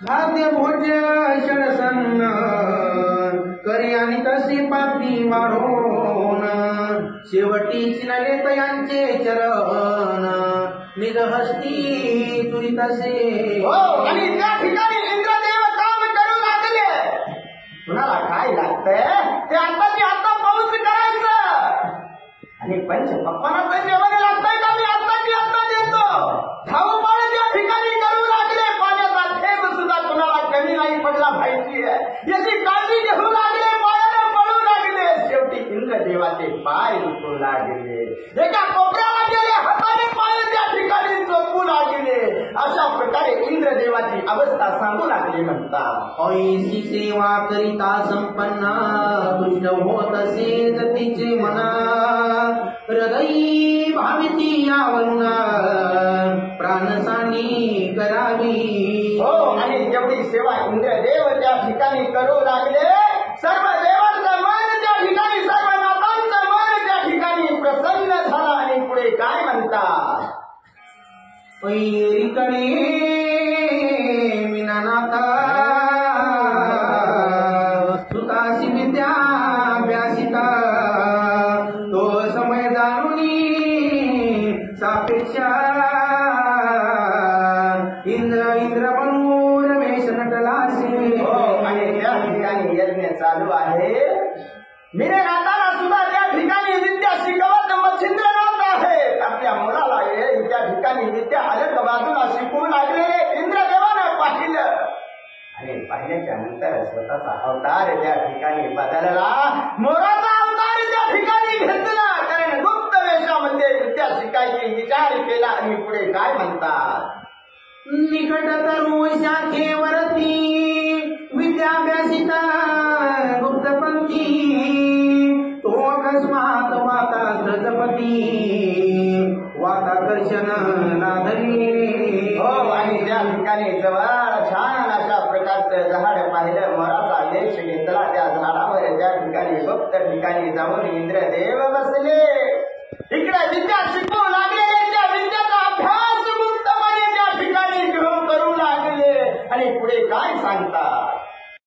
खाद्य भोज्य षडसन्न करी आणि तसे पापी वाढवून शेवटी चिनले तयांचे चरण निज हस्ती तुरी तसे. आणि त्या ठिकाणी इंद्रदेव काम करू लागले. कुणाला काय लागतंय ते आता पाऊस करायचं. आणि पंच पप्पांना तर जेवण लागतंय का मी आता देतो. धावपळ त्या ठिकाणी करू लागले. पाण्याचा थेंब सुद्धा कुणाला कमी नाही पडला पाहिजे याची काळजी घेऊ लागले. पायाने पळू लागले. शेवटी इंद्रदेवाचे पाय दुखू लागले. एका कोपऱ्याला गेले. हाताने पाय त्या ठिकाणी झोपू लागले. अशा प्रकारे इंद्रदेवाची अवस्था सांगू लागले म्हणतात. ऐशी सेवा करिता संपन्न तुष्ट होत असे जतीचे मना हृदयी भाविती यावरून प्राणसानी करावी. आणि जेवढी सेवा इंद्रदेव त्या ठिकाणी करू लागले. सर्व देवांचं मन त्या ठिकाणी, सर्व नाथांचं मन त्या ठिकाणी प्रसन्न झाला. आणि पुढे काय म्हणतात. ऐरीकडे विनानाथा सुतासी विद्याभ्यासिता तो समय जाणून सापेक्षा इंद्र बनून रमेश नटलासे. आणि त्या ठिकाणी यज्ञ चालू आहे. मिरे नाताला सुद्धा त्या ठिकाणी विद्या शिकवत मच्छिंद्रनाथ आहेत. आपल्या मुलाला त्या ठिकाणी विद्या अलग बाजूला शिकवू लागलेले इंद्रदेवानं पाहिलं. आणि पाहिल्याच्या नंतर स्वतःचा अवतार त्या ठिकाणी बदलला. मोराचा अवतार त्या ठिकाणी घेतला. कारण गुप्त वेशामध्ये विद्या शिकायची विचार केला. आणि पुढे काय म्हणतात. निकट तरू शाखेवरती विद्याभ्यासिता गुप्तपंथी तो अकस्मात वाता गजपती वाताकर्षण लाधली. आणि त्या ठिकाणी जवळ छान अशा प्रकारचं झाड पाहिलं. मोराचा लेश घेतला. त्या झाडावर त्या ठिकाणी गुप्त ठिकाणी जाऊन इंद्रदेव बसले.